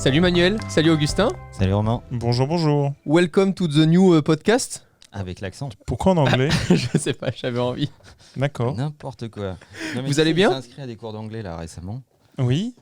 Salut Manuel, salut Augustin. Salut Romain. Bonjour, bonjour. Welcome to the new podcast. Avec l'accent. Pourquoi en anglais? Je sais pas, j'avais envie. D'accord. N'importe quoi. Non, Vous allez bien? Je suis inscrit à des cours d'anglais là récemment. Oui.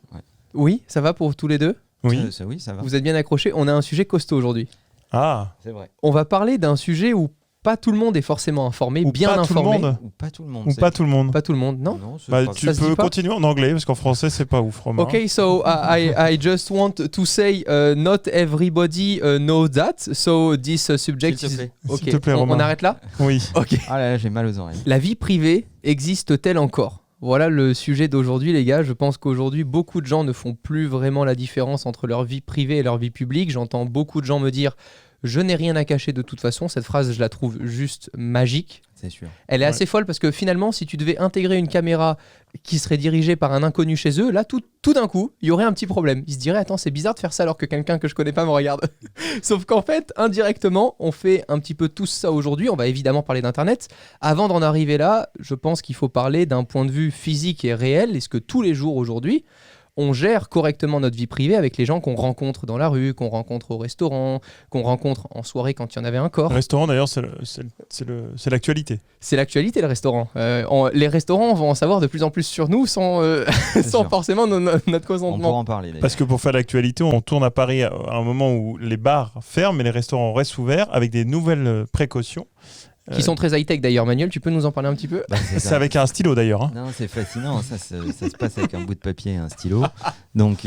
Oui, ça va pour tous les deux? Oui. Oui, ça va. Vous êtes bien accrochés? On a un sujet costaud aujourd'hui. Ah. C'est vrai. On va parler d'un sujet où pas tout le monde est forcément informé, Ou bien pas tout le informé. monde. Ou pas tout le monde. Ou pas tout le monde. Pas tout le monde, non? Non, c'est Bah, pas- tu Ça se dit peux pas continuer en anglais parce qu'en français c'est pas ouf, Romain. Okay, so I just want to say not everybody knows that. So this subject S'il te is... plaît. Ok, S'il te plaît, on Romain. arrête là? Oui. Ok. Ah là, là, j'ai mal aux oreilles. La vie privée existe-t-elle encore? Voilà le sujet d'aujourd'hui, les gars. Je pense qu'aujourd'hui, beaucoup de gens ne font plus vraiment la différence entre leur vie privée et leur vie publique. J'entends beaucoup de gens me dire « Je n'ai rien à cacher de toute façon ». Cette phrase, je la trouve juste magique. C'est sûr. Elle est Ouais. assez folle parce que finalement, si tu devais intégrer une caméra qui serait dirigée par un inconnu chez eux, là, tout d'un coup, il y aurait un petit problème. Ils se diraient « Attends, c'est bizarre de faire ça alors que quelqu'un que je connais pas me regarde ». Sauf qu'en fait, indirectement, on fait un petit peu tout ça aujourd'hui. On va évidemment parler d'Internet. Avant d'en arriver là, je pense qu'il faut parler d'un point de vue physique et réel. Est-ce que tous les jours aujourd'hui, on gère correctement notre vie privée avec les gens qu'on rencontre dans la rue, qu'on rencontre au restaurant, qu'on rencontre en soirée quand il y en avait un Le corps? restaurant d'ailleurs c'est l'actualité. C'est l'actualité, le restaurant. Les restaurants vont en savoir de plus en plus sur nous sans sans sûr. forcément notre On consentement. pourra en parler d'ailleurs. Parce que pour faire l'actualité, on tourne à Paris à un moment où les bars ferment et les restaurants restent ouverts avec des nouvelles précautions. Qui sont très high-tech d'ailleurs. Manuel, tu peux nous en parler un petit peu? Bah, C'est ça. avec un stylo d'ailleurs. Hein. Non, c'est fascinant. Ça se passe avec un bout de papier et un stylo. Donc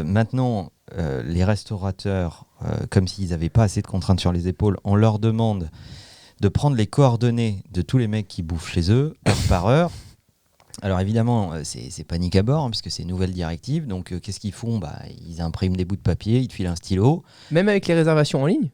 maintenant, les restaurateurs, comme s'ils n'avaient pas assez de contraintes sur les épaules, on leur demande de prendre les coordonnées de tous les mecs qui bouffent chez eux, heure par heure. Alors évidemment, c'est panique à bord, hein, puisque c'est une nouvelle directive. Donc qu'est-ce qu'ils font? Ils impriment des bouts de papier, ils te filent un stylo. Même avec les réservations en ligne?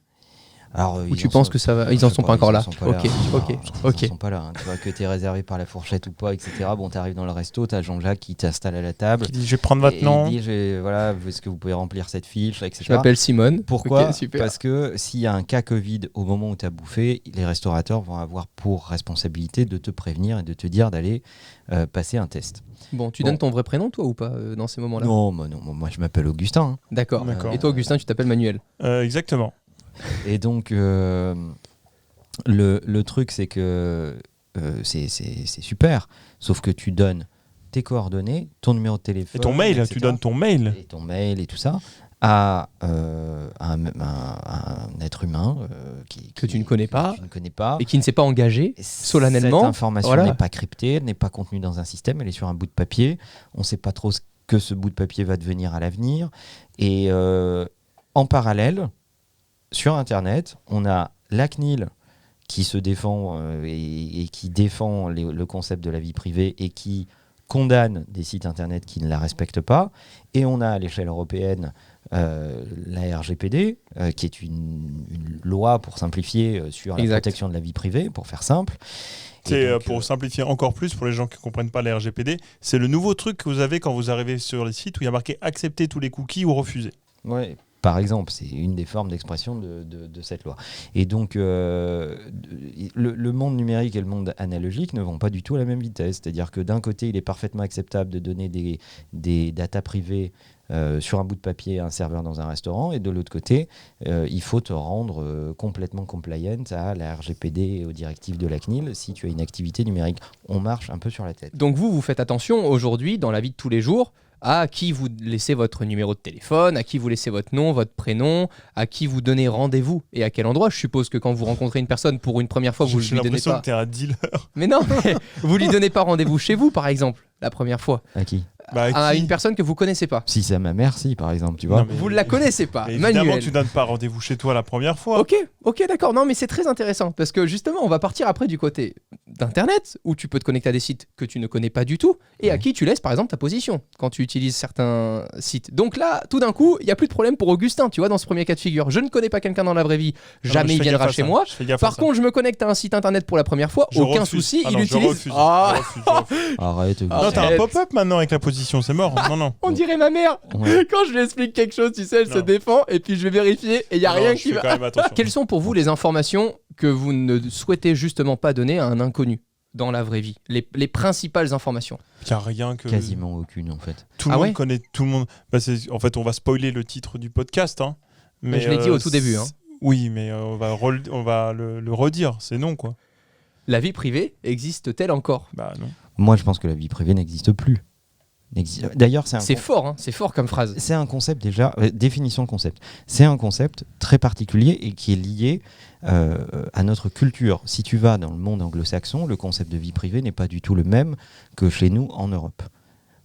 Alors, Ou tu penses que ça va? Ils en sont pas encore là. Ok. Ils en sont pas là. Hein. Tu vois que tu es réservé par la fourchette ou pas, etc. Bon, tu arrives dans le resto, tu as Jean-Jacques qui t'installe à la table. Qui dit je vais prendre votre Et nom. il dit, voilà, est-ce que vous pouvez remplir cette fiche, etc. Je m'appelle Simone. Pourquoi? Ok, super. Parce que s'il y a un cas Covid au moment où tu as bouffé, les restaurateurs vont avoir pour responsabilité de te prévenir et de te dire d'aller passer un test. Bon, tu Bon. donnes ton vrai prénom, toi, ou pas, dans ces moments-là? Non, moi je m'appelle Augustin. Hein. D'accord. D'accord. Et toi, Augustin, tu t'appelles Manuel? Exactement. Et donc, le truc, c'est que c'est super. Sauf que tu donnes tes coordonnées, ton numéro de téléphone. Et ton mail, etc. tu donnes ton mail. Et ton mail et tout ça à un être humain Que tu ne connais pas. que tu ne connais pas. Et qui ne s'est pas engagé solennellement. Cette information Voilà. n'est pas cryptée, elle n'est pas contenue dans un système, elle est sur un bout de papier. On ne sait pas trop ce que ce bout de papier va devenir à l'avenir. Et en parallèle, sur Internet, on a la CNIL qui se défend et qui défend le concept de la vie privée et qui condamne des sites Internet qui ne la respectent pas. Et on a à l'échelle européenne la RGPD, qui est une loi pour simplifier sur la Exact. protection de la vie privée, pour faire simple. Et C'est donc, pour simplifier encore plus pour les gens qui ne comprennent pas la RGPD, c'est le nouveau truc que vous avez quand vous arrivez sur les sites où il y a marqué accepter tous les cookies ou refuser. ouais, par exemple, c'est une des formes d'expression de cette loi. Et donc, le monde numérique et le monde analogique ne vont pas du tout à la même vitesse. C'est-à-dire que d'un côté, il est parfaitement acceptable de donner des datas privées sur un bout de papier à un serveur dans un restaurant, et de l'autre côté, il faut te rendre complètement compliant à la RGPD et aux directives de la CNIL si tu as une activité numérique. On marche un peu sur la tête. Donc vous faites attention aujourd'hui, dans la vie de tous les jours, à qui vous laissez votre numéro de téléphone, à qui vous laissez votre nom, votre prénom, à qui vous donnez rendez-vous et à quel endroit. Je suppose que quand vous rencontrez une personne pour une première fois, vous J'ai lui donnez l'impression pas... que tu es un dealer. Mais non, mais vous lui donnez pas rendez-vous chez vous, par exemple, la première fois, À qui? Bah, à qui une personne que vous connaissez pas. Si c'est à ma mère, si, par exemple, tu vois. Non, mais- Vous ne la connaissez pas, Mais évidemment, Manuel. tu donnes pas rendez-vous chez toi la première fois. Ok, d'accord. Non, mais c'est très intéressant parce que justement, on va partir après du côté d'Internet où tu peux te connecter à des sites que tu ne connais pas du tout et à Ouais. qui tu laisses par exemple ta position quand tu utilises certains sites. Donc là, tout d'un coup, il n'y a plus de problème pour Augustin, tu vois, dans ce premier cas de figure. Je ne connais pas quelqu'un dans la vraie vie, Non, jamais mais il je fais viendra gaffe à chez ça. moi. Je fais gaffe à Par ça. contre, je me connecte à un site internet pour la première fois, Je aucun refuse. souci, Ah il non, je utilise. refuse. Ah, Je refuse, je refuse. Arrête, Augustin. Non, t'as un Arrête. pop-up maintenant avec la position, c'est mort. Non, non. on dirait ma mère. Ouais. Quand je lui explique quelque chose, tu sais, elle se Non. défend et puis je vais vérifier et il n'y a Non, rien je qui fais va. quand même attention. Quelles sont pour vous les informations que vous ne souhaitez justement pas donner à un inconnu dans la vraie vie, les principales informations? Il n'y a rien que... Quasiment aucune en fait. Tout le Ah monde ouais connaît, tout le monde... en fait, on va spoiler le titre du podcast. Hein, Mais je l'ai dit au tout début. Hein. Oui, mais on va le redire, c'est non, quoi. La vie privée existe-t-elle encore? Bah non. Moi, je pense que la vie privée n'existe plus. D'ailleurs, C'est fort, hein, c'est fort comme phrase. c'est un concept déjà, définition de concept. C'est un concept très particulier et qui est lié à notre culture. Si tu vas dans le monde anglo-saxon, le concept de vie privée n'est pas du tout le même que chez nous en Europe.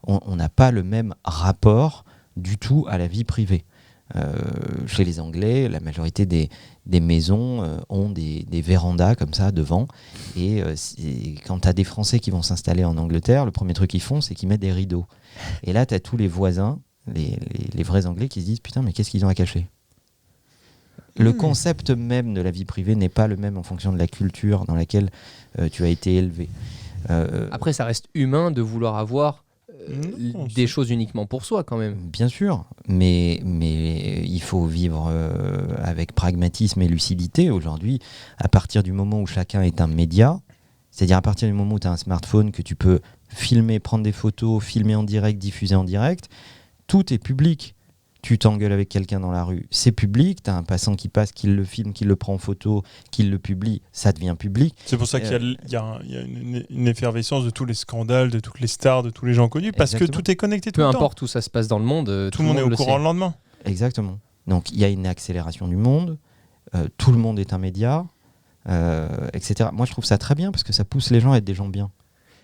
On n'a pas le même rapport du tout à la vie privée. Chez les Anglais, la majorité des maisons ont des vérandas comme ça devant. Et quand tu as des Français qui vont s'installer en Angleterre, le premier truc qu'ils font, c'est qu'ils mettent des rideaux. Et là, tu as tous les voisins, les vrais Anglais, qui se disent « Putain, mais qu'est-ce qu'ils ont à cacher ?» Le concept même de la vie privée n'est pas le même en fonction de la culture dans laquelle tu as été élevé. Après, ça reste humain de vouloir avoir des choses uniquement pour soi quand même. Bien sûr, mais il faut vivre avec pragmatisme et lucidité. Aujourd'hui, à partir du moment où chacun est un média, c'est-à-dire à partir du moment où tu as un smartphone que tu peux filmer, prendre des photos, filmer en direct, diffuser en direct, tout est public. Tu t'engueules avec quelqu'un dans la rue, c'est public. Tu as un passant qui passe, qui le filme, qui le prend en photo, qui le publie, ça devient public. C'est pour ça qu'il y a une effervescence de tous les scandales, de toutes les stars, de tous les gens connus, parce que tout est connecté tout Peu le temps. importe où ça se passe dans le monde, Tout le monde est au courant le lendemain. Exactement. Donc il y a une accélération du monde, tout le monde est un média, etc. Moi je trouve ça très bien parce que ça pousse les gens à être des gens bien.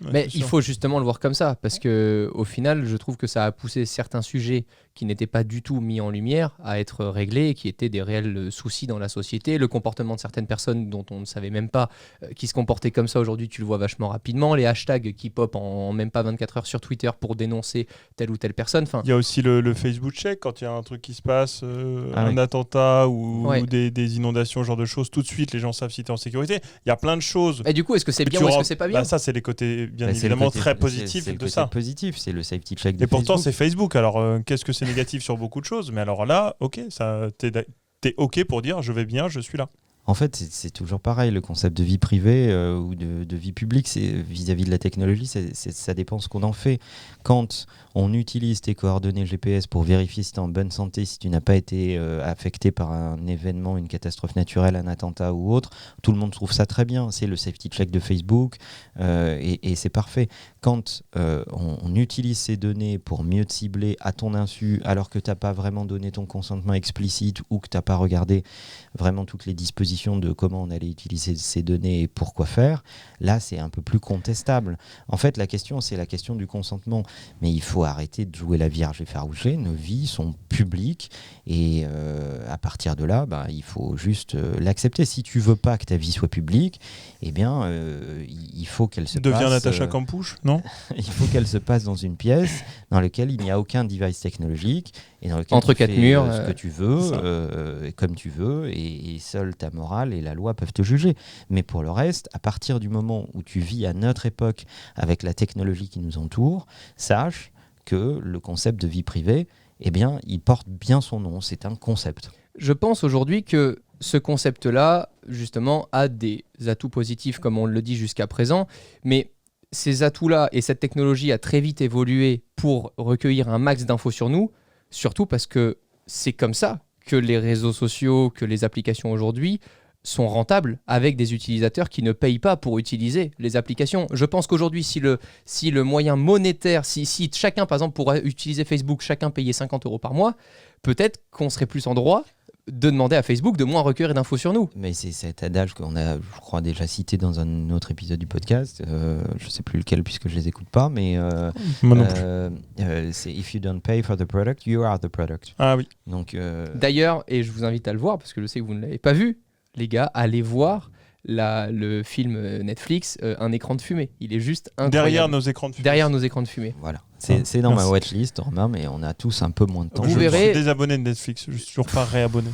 Ouais, mais il faut justement le voir comme ça, parce que au final, je trouve que ça a poussé certains sujets qui n'étaient pas du tout mis en lumière à être réglés, qui étaient des réels soucis dans la société. Le comportement de certaines personnes dont on ne savait même pas qui se comportaient comme ça, aujourd'hui tu le vois vachement rapidement. Les hashtags qui popent en même pas 24 heures sur Twitter pour dénoncer telle ou telle personne. Enfin, il y a aussi le Facebook check quand il y a un truc qui se passe, un oui. attentat ou des inondations, ce genre de choses. Tout de suite, les gens savent si tu es en sécurité. Il y a plein de choses. et du coup, est-ce que c'est bien ou est-ce que c'est pas bien? Ça, c'est les côtés bien Bah, c'est évidemment le côté- très positifs c'est le de côté ça. positif, c'est le safety check de Et pourtant, Facebook. c'est Facebook. Alors, qu'est-ce que c'est négatif sur beaucoup de choses? Mais alors là, ok, t'es ok pour dire je vais bien, je suis là. En fait, c'est toujours pareil, le concept de vie privée ou de vie publique, c'est vis-à-vis de la technologie, ça dépend ce qu'on en fait. Quand on utilise tes coordonnées GPS pour vérifier si tu es en bonne santé, si tu n'as pas été affecté par un événement, une catastrophe naturelle, un attentat ou autre, tout le monde trouve ça très bien. C'est le safety check de Facebook et c'est parfait. Quand on utilise ces données pour mieux te cibler à ton insu, alors que tu n'as pas vraiment donné ton consentement explicite ou que tu n'as pas regardé vraiment toutes les dispositions de comment on allait utiliser ces données et pourquoi faire, là c'est un peu plus contestable. En fait, la question, c'est la question du consentement. Mais il faut arrêter de jouer la Vierge effarouchée. Nos vies sont publiques et à partir de là, il faut juste l'accepter. Si tu veux pas que ta vie soit publique, eh bien, il faut qu'elle se Deviens passe... Natacha Campouche, non? il faut qu'elle se passe dans une pièce dans laquelle il n'y a aucun device technologique et dans laquelle Entre tu quatre fais, murs, ce que tu veux, comme tu veux, et seule ta morale et la loi peuvent te juger. Mais pour le reste, à partir du moment où tu vis à notre époque avec la technologie qui nous entoure, sache que le concept de vie privée, eh bien, il porte bien son nom, c'est un concept. Je pense aujourd'hui que ce concept-là, justement, a des atouts positifs, comme on le dit jusqu'à présent, mais ces atouts-là et cette technologie a très vite évolué pour recueillir un max d'infos sur nous, surtout parce que c'est comme ça que les réseaux sociaux, que les applications aujourd'hui sont rentables avec des utilisateurs qui ne payent pas pour utiliser les applications. Je pense qu'aujourd'hui, si le moyen monétaire, si chacun, par exemple, pourrait utiliser Facebook, chacun payait 50 € par mois, peut-être qu'on serait plus en droit de demander à Facebook de moins recueillir d'infos sur nous. Mais c'est cet adage qu'on a, je crois, déjà cité dans un autre épisode du podcast. Je ne sais plus lequel puisque je les écoute pas, mais Moi non plus. c'est If you don't pay for the product, you are the product. Ah oui. Donc, D'ailleurs, et je vous invite à le voir parce que je sais que vous ne l'avez pas vu, les gars, allez voir le film Netflix Un écran de fumée. Il est juste incroyable. Derrière nos écrans de fumée. Derrière nos écrans de fumée. voilà, c'est dans ma Merci. watchlist, Romain, mais on a tous un peu moins de temps. Vous Je verrez- suis désabonné de Netflix, je suis toujours pas réabonné.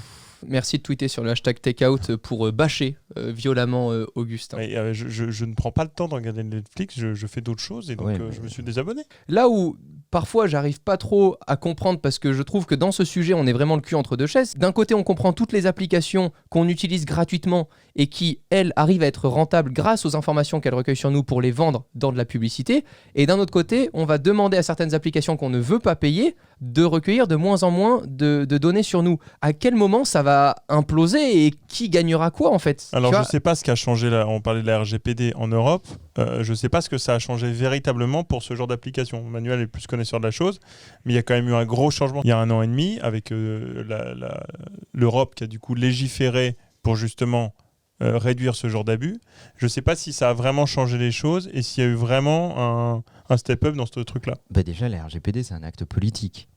Merci de tweeter sur le hashtag takeout pour bâcher violemment Augustin. Et, je ne prends pas le temps de regarder Netflix, je fais d'autres choses et donc Ouais, mais- je me suis désabonné. Là où parfois j'arrive pas trop à comprendre parce que je trouve que dans ce sujet on est vraiment le cul entre deux chaises. D'un côté on comprend toutes les applications qu'on utilise gratuitement et qui, elle, arrive à être rentable grâce aux informations qu'elle recueille sur nous pour les vendre dans de la publicité. Et d'un autre côté, on va demander à certaines applications qu'on ne veut pas payer de recueillir de moins en moins de données sur nous. À quel moment ça va imploser et qui gagnera quoi en fait? Alors, Tu je vois, sais pas ce qui a changé là. On parlait de la RGPD en Europe. Je sais pas ce que ça a changé véritablement pour ce genre d'application. Manuel est plus connaisseur de la chose, mais il y a quand même eu un gros changement il y a 1 an et demi avec l'Europe qui a du coup légiféré pour justement réduire ce genre d'abus. Je sais pas si ça a vraiment changé les choses et s'il y a eu vraiment un step-up dans ce truc-là. Bah déjà, la RGPD, c'est un acte politique.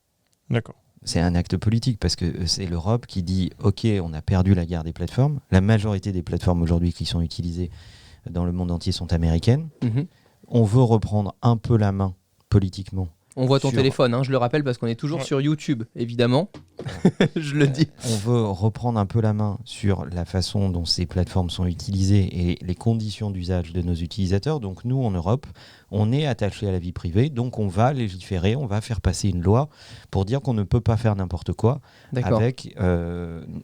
D'accord. C'est un acte politique parce que c'est l'Europe qui dit « Ok, on a perdu la guerre des plateformes. La majorité des plateformes aujourd'hui qui sont utilisées dans le monde entier sont américaines. On veut reprendre un peu la main politiquement. » on voit ton sur- téléphone, hein, je le rappelle parce qu'on est toujours Ouais. sur YouTube, évidemment. Je le dis. On veut reprendre un peu la main sur la façon dont ces plateformes sont utilisées et les conditions d'usage de nos utilisateurs. Donc nous, en Europe, on est attaché à la vie privée, donc on va légiférer, on va faire passer une loi pour dire qu'on ne peut pas faire n'importe quoi D'accord. avec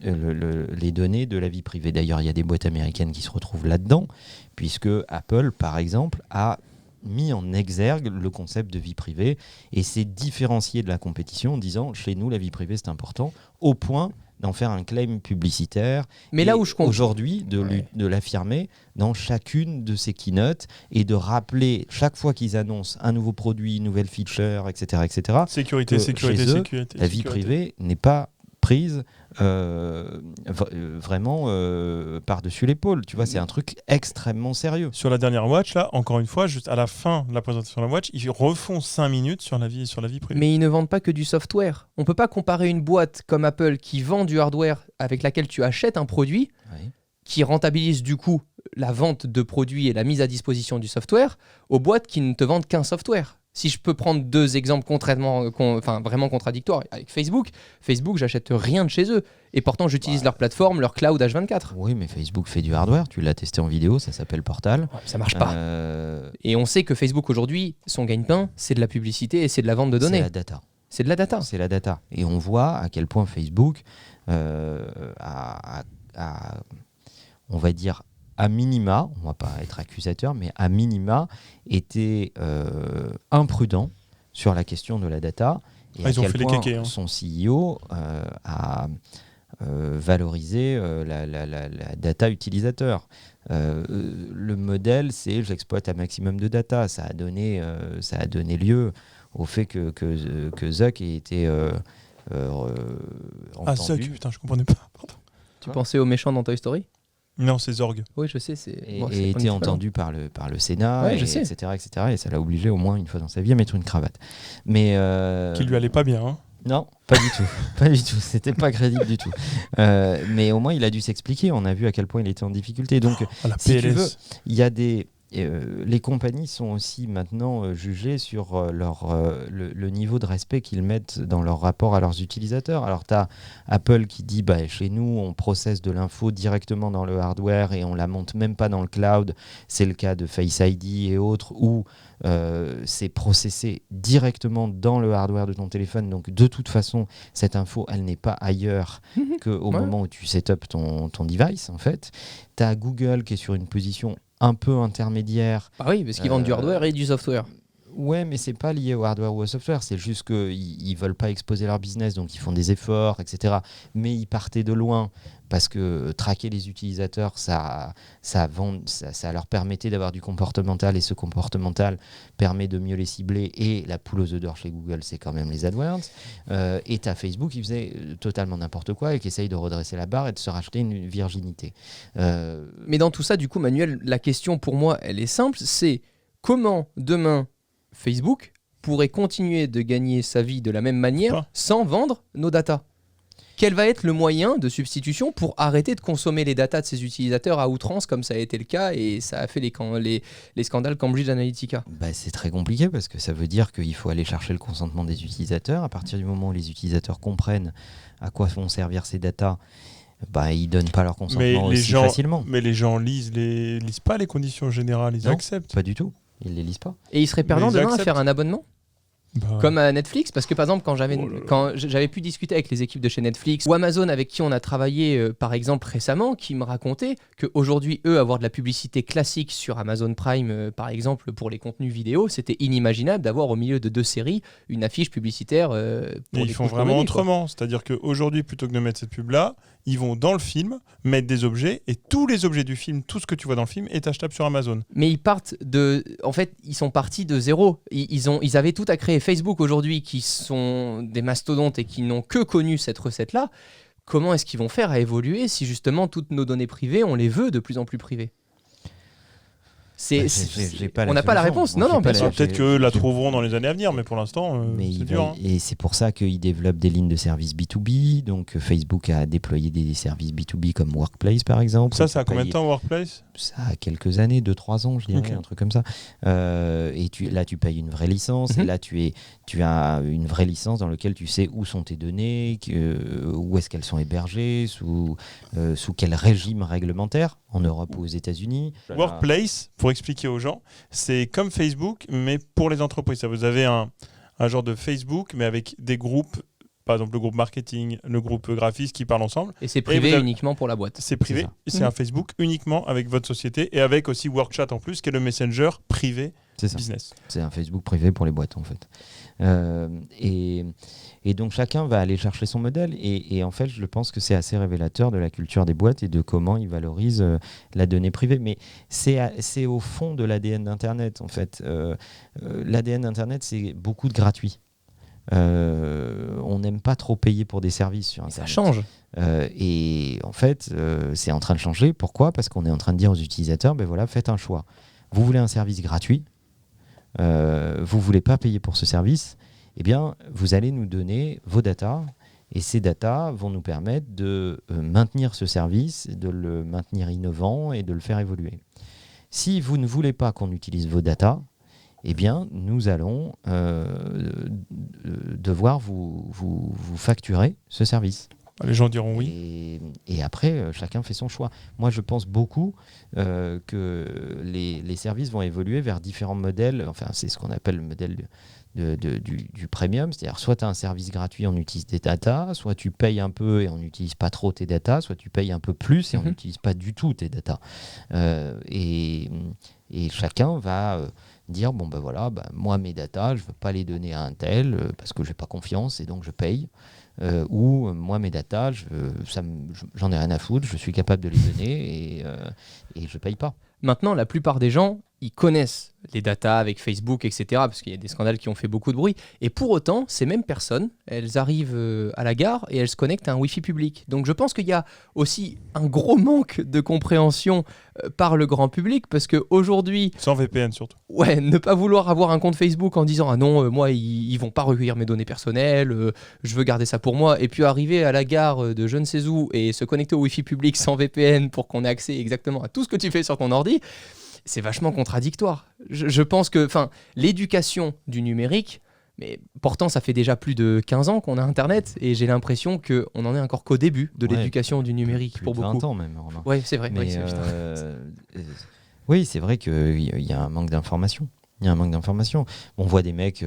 les données de la vie privée. D'ailleurs, il y a des boîtes américaines qui se retrouvent là-dedans, puisque Apple, par exemple, a mis en exergue le concept de vie privée et s'est différencié de la compétition en disant chez nous la vie privée c'est important, au point d'en faire un claim publicitaire. Mais Et là où je comprends. aujourd'hui de l'affirmer dans chacune de ces keynotes et de rappeler chaque fois qu'ils annoncent un nouveau produit, une nouvelle feature, etc., Sécurité, que sécurité, chez eux, sécurité. la vie sécurité. privée n'est pas prise vraiment par-dessus l'épaule. Tu vois, c'est un truc extrêmement sérieux. Sur la dernière Watch, là, encore une fois, juste à la fin de la présentation de la Watch, ils refont 5 minutes sur la vie privée. Mais ils ne vendent pas que du software. On peut pas comparer une boîte comme Apple qui vend du hardware avec laquelle tu achètes un produit, Oui. qui rentabilise du coup la vente de produits et la mise à disposition du software, aux boîtes qui ne te vendent qu'un software. Si je peux prendre 2 exemples vraiment contradictoires, avec Facebook, j'achète rien de chez eux. Et pourtant, j'utilise leur plateforme, leur cloud H24. Oui, mais Facebook fait du hardware. Tu l'as testé en vidéo, ça s'appelle Portal. Ouais, ça marche pas. Euh, Et on sait que Facebook aujourd'hui, son gagne-pain, c'est de la publicité et c'est de la vente de c'est données. la data. C'est de la data. C'est la data. Et on voit à quel point Facebook on va dire, à minima, on va pas être accusateur, mais à minima, était imprudent sur la question de la data. Et à ils ont quel fait les point kékés, hein. son CEO a valorisé la data utilisateur. Le modèle, c'est j'exploite un maximum de data. Ça a donné lieu au fait que Zuck ait été Ah, Zuck, entendu. putain, je comprenais pas. Pardon. Tu pensais aux méchants dans Toy Story? Non, c'est Zorg. Oui, je sais. Et, Bon, et c'est pas été équivalent. entendu par le Sénat, Ouais, je sais. etc., etc. Et ça l'a obligé au moins une fois dans sa vie à mettre une cravate. Mais Qui lui allait pas bien. Hein. non, pas du tout, pas du tout. C'était pas crédible du tout. Mais au moins il a dû s'expliquer. On a vu à quel point il était en difficulté. Donc Ah, la si tu PLS. veux, il y a les compagnies sont aussi maintenant jugées sur le niveau de respect qu'ils mettent dans leur rapport à leurs utilisateurs. Alors, tu as Apple qui dit chez nous, on processe de l'info directement dans le hardware et on la monte même pas dans le cloud. C'est le cas de Face ID et autres où c'est processé directement dans le hardware de ton téléphone. Donc, de toute façon, cette info, elle n'est pas ailleurs qu'au Ouais. moment où tu set up ton device, en fait. Tu as Google qui est sur une position un peu intermédiaire. Ah oui, parce qu'ils vendent du hardware et du software. Ouais, mais c'est pas lié au hardware ou au software, c'est juste qu'ils veulent pas exposer leur business, donc ils font des efforts, etc. Mais ils partaient de loin parce que traquer les utilisateurs, ça leur permettait d'avoir du comportemental et ce comportemental permet de mieux les cibler. Et la poule aux œufs d'or chez Google, c'est quand même les AdWords. Et t'as Facebook qui faisait totalement n'importe quoi et qui essaye de redresser la barre et de se racheter une virginité. Mais dans tout ça, du coup, Manuel, la question pour moi, elle est simple, c'est comment demain Facebook pourrait continuer de gagner sa vie de la même manière Ah. sans vendre nos datas? Quel va être le moyen de substitution pour arrêter de consommer les datas de ses utilisateurs à outrance comme ça a été le cas et ça a fait les scandales Cambridge Analytica? C'est très compliqué parce que ça veut dire qu'il faut aller chercher le consentement des utilisateurs. À partir du moment où les utilisateurs comprennent à quoi vont servir ces datas, ils donnent pas leur consentement aussi facilement. Mais les gens lisent pas les conditions générales, ils Non. acceptent. Pas du tout. Ils les lisent pas. Et il serait perdant ils demain à acceptent. faire un abonnement? Comme à Netflix, parce que par exemple, quand j'avais pu discuter avec les équipes de chez Netflix ou Amazon avec qui on a travaillé, par exemple récemment, qui me racontaient qu'aujourd'hui, eux, avoir de la publicité classique sur Amazon Prime, par exemple, pour les contenus vidéo, c'était inimaginable d'avoir au milieu de 2 séries une affiche publicitaire pour Et des ils font couches vraiment comédies, quoi. autrement. C'est-à-dire qu'aujourd'hui, plutôt que de mettre cette pub-là, ils vont dans le film, mettre des objets, et tous les objets du film, tout ce que tu vois dans le film, est achetable sur Amazon. Mais ils partent de... En fait, ils sont partis de zéro. Ils avaient tout à créer. Facebook aujourd'hui, qui sont des mastodontes et qui n'ont que connu cette recette-là, comment est-ce qu'ils vont faire à évoluer si justement toutes nos données privées, on les veut de plus en plus privées ? On n'a pas la réponse. Non, bien sûr. Peut-être qu'eux la trouveront dans les années à venir, mais pour l'instant, c'est dur. Hein. Et c'est pour ça qu'ils développent des lignes de services B2B. Donc Facebook a déployé des services B2B comme Workplace, par exemple. Ça a combien de temps, Workplace ? Ça a quelques années, 2-3 ans, je dirais, un truc comme ça. Et là, tu payes une vraie licence. Et là, tu as une vraie licence dans laquelle tu sais où sont tes données, où est-ce qu'elles sont hébergées, sous quel régime réglementaire, en Europe ou aux États-Unis. Workplace, pour expliquer aux gens, c'est comme Facebook, mais pour les entreprises. Ça, vous avez un genre de Facebook, mais avec des groupes, par exemple le groupe marketing, le groupe graphiste qui parlent ensemble. Et c'est privé uniquement pour la boîte. C'est privé, c'est un Facebook uniquement avec votre société et avec aussi WorkChat en plus, qui est le messenger privé business. C'est un Facebook privé pour les boîtes en fait. Et donc chacun va aller chercher son modèle et en fait je pense que c'est assez révélateur de la culture des boîtes et de comment ils valorisent la donnée privée. Mais c'est au fond de l'ADN d'Internet en fait. L'ADN d'Internet, c'est beaucoup de gratuit. On n'aime pas trop payer pour des services sur Internet. Ça change. Et en fait, c'est en train de changer. Pourquoi ? Parce qu'on est en train de dire aux utilisateurs, ben voilà, faites un choix. Vous voulez un service gratuit, vous voulez pas payer pour ce service, eh bien, vous allez nous donner vos datas. Et ces datas vont nous permettre de maintenir ce service, de le maintenir innovant et de le faire évoluer. Si vous ne voulez pas qu'on utilise vos datas, eh bien, nous allons devoir vous facturer ce service. Les gens diront oui. Et après, chacun fait son choix. Moi, je pense beaucoup que les services vont évoluer vers différents modèles. Enfin, c'est ce qu'on appelle le modèle du premium. C'est-à-dire, soit tu as un service gratuit, on utilise des datas, soit tu payes un peu et on n'utilise pas trop tes datas, soit tu payes un peu plus et on n'utilise pas du tout tes datas. Et chacun va... dire bon ben voilà, moi mes datas je veux pas les donner à un tel parce que j'ai pas confiance et donc je paye ou moi mes datas j'en ai rien à foutre, je suis capable de les donner et je paye pas. Maintenant, la plupart des gens, ils connaissent les datas avec Facebook, etc., parce qu'il y a des scandales qui ont fait beaucoup de bruit. Et pour autant, ces mêmes personnes, elles arrivent à la gare et elles se connectent à un Wi-Fi public. Donc je pense qu'il y a aussi un gros manque de compréhension par le grand public, parce qu'aujourd'hui... Sans VPN surtout. Ouais, ne pas vouloir avoir un compte Facebook en disant « Ah non, moi, ils vont pas recueillir mes données personnelles, je veux garder ça pour moi », et puis arriver à la gare de je ne sais où et se connecter au Wi-Fi public sans VPN pour qu'on ait accès exactement à tout ce que tu fais sur ton ordi, c'est vachement contradictoire. Je pense que l'éducation du numérique, mais pourtant ça fait déjà plus de 15 ans qu'on a Internet et j'ai l'impression qu'on en est encore qu'au début de l'éducation du numérique plus pour de 20 beaucoup. ans même. Oui, c'est vrai. Mais, oui, c'est vrai qu'il y a un manque d'information. Il y a un manque d'information. On voit des mecs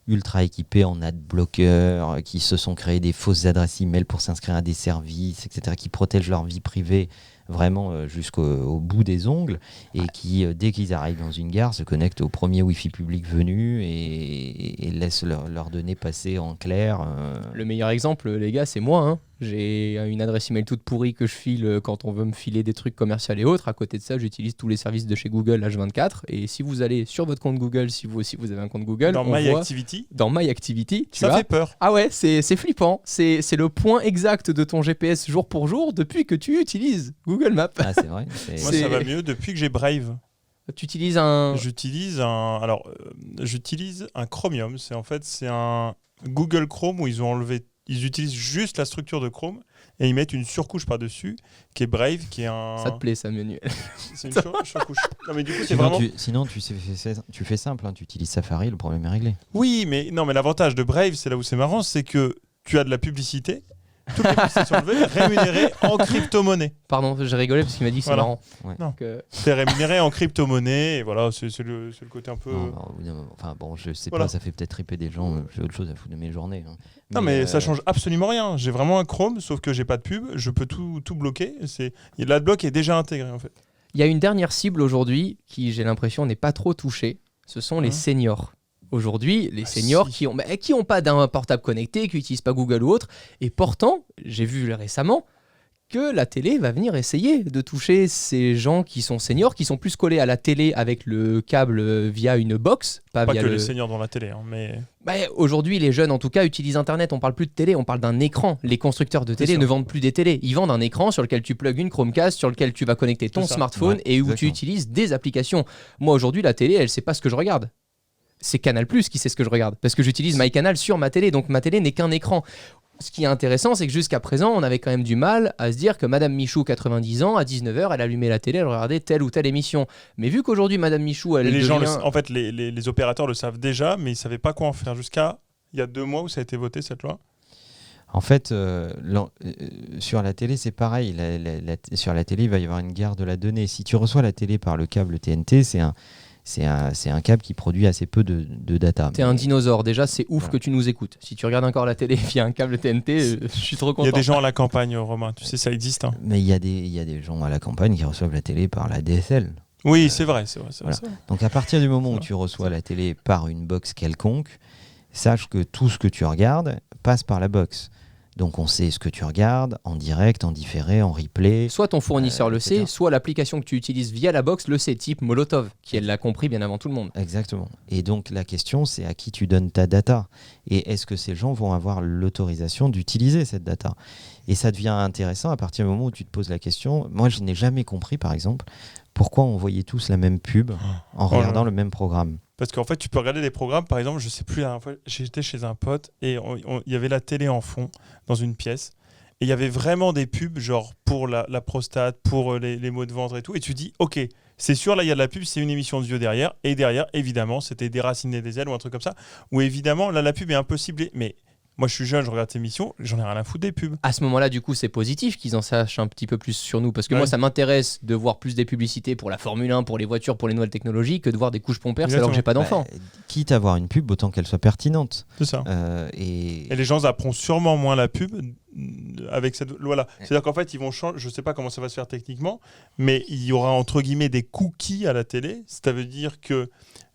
ultra équipés en ad-blocker qui se sont créés des fausses adresses email pour s'inscrire à des services, etc., qui protègent leur vie privée vraiment jusqu'au bout des ongles et qui, dès qu'ils arrivent dans une gare, se connectent au premier Wi-Fi public venu et laissent leurs données passer en clair. Le meilleur exemple, les gars, c'est moi. Hein. J'ai une adresse email toute pourrie que je file quand on veut me filer des trucs commerciaux et autres. À côté de ça, j'utilise tous les services de chez Google H24. Et si vous allez sur votre compte Google, si vous aussi vous avez un compte Google, dans My Activity, ça fait peur. Ah ouais, c'est flippant. C'est le point exact de ton GPS jour pour jour depuis que tu utilises Google Maps. Ah, c'est vrai. Moi, ça va mieux depuis que j'ai Brave. Tu utilises un... J'utilise un Chromium. C'est un Google Chrome où ils utilisent juste la structure de Chrome et ils mettent une surcouche par-dessus qui est Brave, qui est un... Ça te plaît ça, Manuel? C'est une surcouche. Non, mais du coup, c'est vraiment... Sinon, tu fais simple, hein, tu utilises Safari, le problème est réglé. Oui, mais l'avantage de Brave, c'est là où c'est marrant, c'est que tu as de la publicité, toutes les prestations levées rémunérées en crypto-monnaie. Pardon, j'ai rigolé parce qu'il m'a dit que c'est Voilà. marrant. Ouais. Donc, C'est rémunéré en crypto-monnaie, et voilà, c'est le côté un peu... Non, enfin bon, je sais Voilà. pas, ça fait peut-être triper des gens. J'ai autre chose à foutre de mes journées. Hein. Non, mais ça change absolument rien. J'ai vraiment un Chrome, sauf que j'ai pas de pub, je peux tout bloquer. L'adblock est déjà intégré, en fait. il y a une dernière cible aujourd'hui qui, j'ai l'impression, n'est pas trop touchée. Ce sont les seniors. Aujourd'hui, les seniors si. qui ont pas d'un portable connecté, qui n'utilisent pas Google ou autre, et pourtant, j'ai vu récemment que la télé va venir essayer de toucher ces gens qui sont seniors, qui sont plus collés à la télé avec le câble via une box, pas Pas via que le... les seniors dans la télé, hein, mais... Bah, aujourd'hui, les jeunes, en tout cas, utilisent Internet. On parle plus de télé, on parle d'un écran. Les constructeurs de télé ça. ne vendent plus des télés. Ils vendent un écran sur lequel tu plugues une Chromecast, sur lequel tu vas connecter ton C'est ça. smartphone Ouais, et où tu exactement. utilises des applications. Moi, aujourd'hui, la télé, elle sait pas ce que je regarde. C'est Canal+ qui sait ce que je regarde. Parce que j'utilise MyCanal sur ma télé. Donc, ma télé n'est qu'un écran. Ce qui est intéressant, c'est que jusqu'à présent, on avait quand même du mal à se dire que Madame Michou, 90 ans, à 19h, elle allumait la télé, elle regardait telle ou telle émission. Mais vu qu'aujourd'hui, Madame Michou, elle Et les gens, devient... en fait, les opérateurs le savent déjà, mais ils savaient pas quoi en faire jusqu'à il y a 2 mois où ça a été voté, cette loi. En fait, sur la télé, c'est pareil. Sur la télé, il va y avoir une guerre de la donnée. Si tu reçois la télé par le câble TNT, c'est un câble qui produit assez peu de data. T'es un dinosaure, déjà c'est ouf Voilà. que tu nous écoutes. Si tu regardes encore la télé via un câble TNT, je suis trop Il content. y a des gens à la campagne, Romain, tu sais, ça existe. Hein. Mais il y a des gens à la campagne qui reçoivent la télé par la DSL. Oui, c'est vrai, c'est vrai. Voilà. Donc à partir du moment où Voilà. tu reçois la télé par une box quelconque, sache que tout ce que tu regardes passe par la box. Donc on sait ce que tu regardes en direct, en différé, en replay. Soit ton fournisseur le sait, etc. soit l'application que tu utilises via la box le sait, type Molotov, qui elle l'a compris bien avant tout le monde. Exactement. Et donc la question, c'est à qui tu donnes ta data. Et est-ce que ces gens vont avoir l'autorisation d'utiliser cette data? Et ça devient intéressant à partir du moment où tu te poses la question. Moi, je n'ai jamais compris, par exemple, pourquoi on voyait tous la même pub en regardant là. le même programme. Parce qu'en fait, tu peux regarder des programmes, par exemple, je sais plus, la dernière fois, j'étais chez un pote et il y avait la télé en fond dans une pièce. Et il y avait vraiment des pubs, genre pour la prostate, pour les maux de ventre et tout. Et tu dis, ok, c'est sûr, là, il y a de la pub, c'est une émission de vieux derrière. Et derrière, évidemment, c'était Déraciner des ailes ou un truc comme ça. Où évidemment, là, la pub est un peu ciblée. Mais moi, je suis jeune, je regarde ces émissions, j'en ai rien à foutre des pubs. À ce moment-là, du coup, c'est positif qu'ils en sachent un petit peu plus sur nous, parce que Ouais. moi, ça m'intéresse de voir plus des publicités pour la Formule 1, pour les voitures, pour les nouvelles technologies, que de voir des couches pompères alors que j'ai pas d'enfant. Bah, quitte à avoir une pub, autant qu'elle soit pertinente. C'est ça. Et Et les gens apprendront sûrement moins la pub avec cette loi-là. C'est-à-dire qu'en fait, ils vont changer, je ne sais pas comment ça va se faire techniquement, mais il y aura entre guillemets des cookies à la télé. Ça veut dire que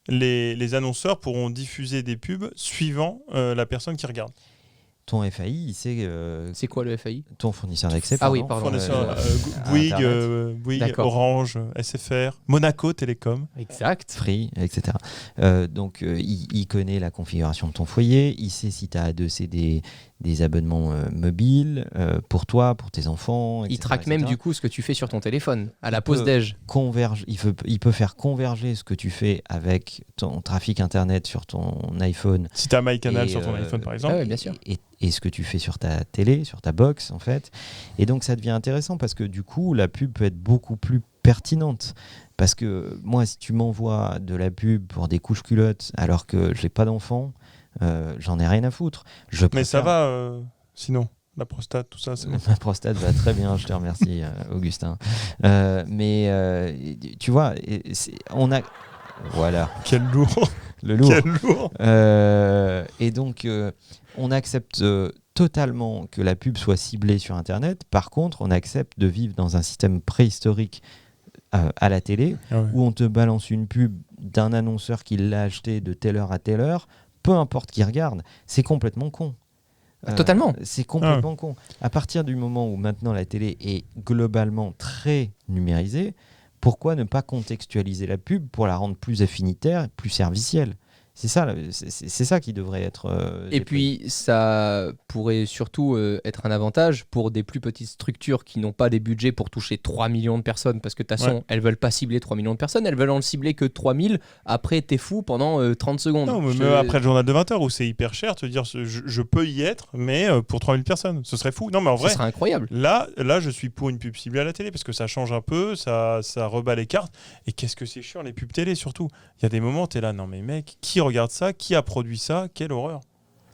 les annonceurs pourront diffuser des pubs suivant la personne qui regarde. ton FAI, il sait C'est quoi le FAI? ton fournisseur d'accès. Ah oui, pardon, pardon. Fournisseur, à Bouygues, Internet. Bouygues, D'accord. Orange, SFR, Monaco Télécom. Exact. Free, etc. Donc, il connaît la configuration de ton foyer, il sait si tu as adossé des abonnements mobiles pour toi, pour tes enfants, etc. Il traque même du coup ce que tu fais sur ton téléphone, à la pause peut- déj. Il peut faire converger ce que tu fais avec ton trafic Internet sur ton iPhone. Si tu as MyCanal Et, sur ton iPhone, par ah exemple. ouais, bien sûr. Et ce que tu fais sur ta télé, sur ta box, en fait. Et donc, ça devient intéressant parce que du coup, la pub peut être beaucoup plus pertinente. Parce que moi, si tu m'envoies de la pub pour des couches culottes alors que j'ai pas d'enfant, j'en ai rien à foutre. Mais ça va, sinon, la prostate, tout ça, c'est bon. Ma prostate va très bien, je te remercie, Augustin. Mais tu vois, on a. Voilà, Quel lourd. le lourd. Quel lourd. Et donc, on accepte totalement que la pub soit ciblée sur Internet. Par contre, on accepte de vivre dans un système préhistorique à la télé, Ah ouais. où on te balance une pub d'un annonceur qui l'a acheté de telle heure à telle heure, peu importe qui regarde. C'est complètement con. Totalement. C'est complètement con. À partir du moment où maintenant la télé est globalement très numérisée, pourquoi ne pas contextualiser la pub pour la rendre plus affinitaire, plus servicielle? C'est ça qui devrait être. Et puis, ça pourrait surtout être un avantage pour des plus petites structures qui n'ont pas des budgets pour toucher 3 millions de personnes, parce que de toute façon, Ouais. elles veulent pas cibler 3 millions de personnes, elles veulent en cibler que 3000. Après, t'es fou pendant 30 secondes. Non, mais Je- même après le journal de 20h où c'est hyper cher, te dire je peux y être, mais pour 3000 personnes, ce serait fou. Non, mais en Ce vrai, serait incroyable. là, je suis pour une pub ciblée à la télé parce que ça change un peu, ça rebat les cartes. Et qu'est-ce que c'est chiant les pubs télé surtout. Il y a des moments, t'es là, non mais mec, qui regarde ça? Qui a produit ça? Quelle horreur.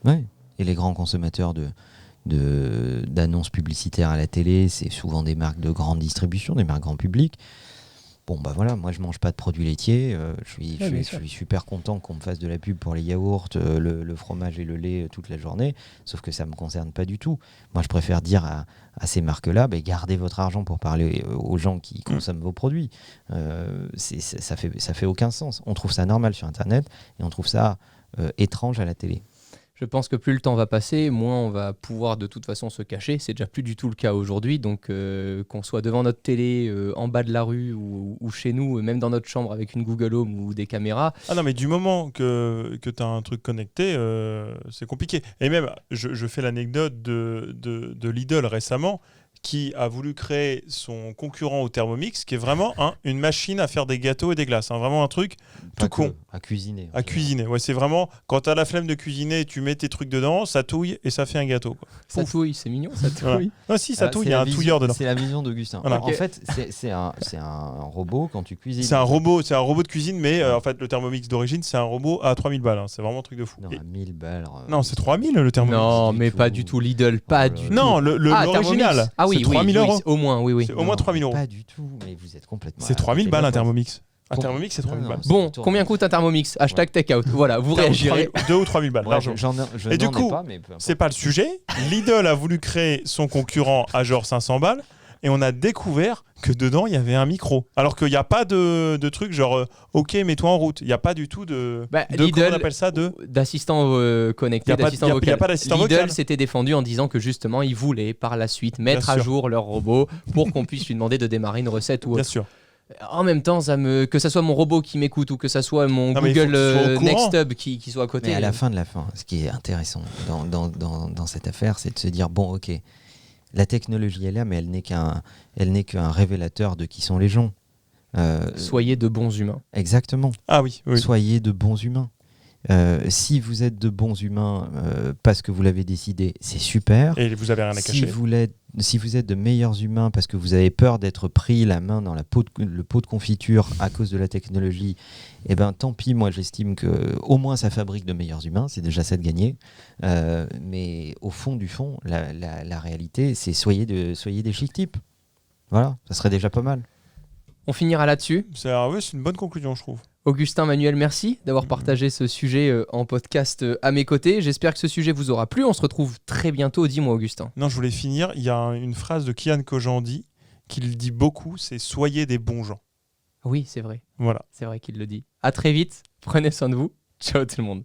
Ouais. Et les grands consommateurs d'annonces publicitaires à la télé, c'est souvent des marques de grande distribution, des marques grand public. Bon, bah voilà, moi je mange pas de produits laitiers, je suis super content qu'on me fasse de la pub pour les yaourts, le fromage et le lait toute la journée, sauf que ça me concerne pas du tout. Moi je préfère dire à ces marques-là, gardez votre argent pour parler aux gens qui consomment vos produits. Ça fait aucun sens. On trouve ça normal sur Internet et on trouve ça étrange à la télé. Je pense que plus le temps va passer, moins on va pouvoir de toute façon se cacher. C'est déjà plus du tout le cas aujourd'hui. Donc qu'on soit devant notre télé, en bas de la rue ou chez nous, même dans notre chambre avec une Google Home ou des caméras. Ah non, mais du moment que tu as un truc connecté, c'est compliqué. Et même, je fais l'anecdote de Lidl récemment, qui a voulu créer son concurrent au Thermomix, qui est vraiment une machine à faire des gâteaux et des glaces. Vraiment un truc tout con. À cuisiner. À cuisiner. Ouais, c'est vraiment, quand tu as la flemme de cuisiner, tu mets tes trucs dedans, ça touille et ça fait un gâteau. Quoi. Ça touille, c'est mignon, ça touille. Voilà. Ah si, ça touille, il y a un touilleur dedans. C'est la vision d'Augustin. Voilà. En fait, c'est un robot quand tu cuisines. C'est un robot de cuisine, mais en fait, le Thermomix d'origine, c'est un robot à 3000 balles. C'est vraiment un truc de fou. Non, à 1000 balles. Non, c'est 3000 le Thermomix. Non, mais pas du tout Lidl, pas du tout. Non, l'original. Ah oui, c'est 3000 euros. Au moins, oui. C'est au moins 3000 euros. Pas du tout, mais vous êtes complètement. C'est 3000 balles un Thermomix. Un Thermomix, c'est 3000 balles. Bon, combien coûte un Thermomix ? Hashtag takeout. Voilà, vous réagirez. 2 ou 3000 balles, largement. Et du coup, c'est pas le sujet. Lidl a voulu créer son concurrent à genre 500 balles. Et on a découvert que dedans, il y avait un micro. Alors qu'il n'y a pas de truc genre OK, mets-toi en route. Il n'y a pas du tout Lidl, comment on appelle ça d'assistant connecté, Il n'y a pas d'assistant vocal. Lidl s'était défendu en disant que justement, ils voulaient par la suite mettre à jour leur robot pour qu'on puisse lui demander de démarrer une recette ou autre. Bien sûr. En même temps, que ça soit mon robot qui m'écoute ou que ça soit mon Google Next Hub qui soit à côté. Mais à la fin de la fin, ce qui est intéressant dans cette affaire, c'est de se dire, bon, OK, la technologie est là, mais elle n'est qu'un révélateur de qui sont les gens. Soyez de bons humains. Exactement. Ah oui. Soyez de bons humains. Si vous êtes de bons humains parce que vous l'avez décidé, c'est super. Et vous avez rien à cacher. Si vous êtes de meilleurs humains parce que vous avez peur d'être pris la main dans le pot de confiture à cause de la technologie, eh ben tant pis. Moi, j'estime que au moins ça fabrique de meilleurs humains. C'est déjà ça de gagner. Mais au fond du fond, la réalité, c'est soyez des chic types. Voilà, ça serait déjà pas mal. On finira là-dessus. C'est une bonne conclusion, je trouve. Augustin, Manuel, merci d'avoir partagé ce sujet en podcast à mes côtés. J'espère que ce sujet vous aura plu. On se retrouve très bientôt. Dis-moi, Augustin. Non, je voulais finir. Il y a une phrase de Kian Kojandi qui le dit beaucoup, c'est « Soyez des bons gens ». Oui, c'est vrai. Voilà. C'est vrai qu'il le dit. À très vite. Prenez soin de vous. Ciao tout le monde.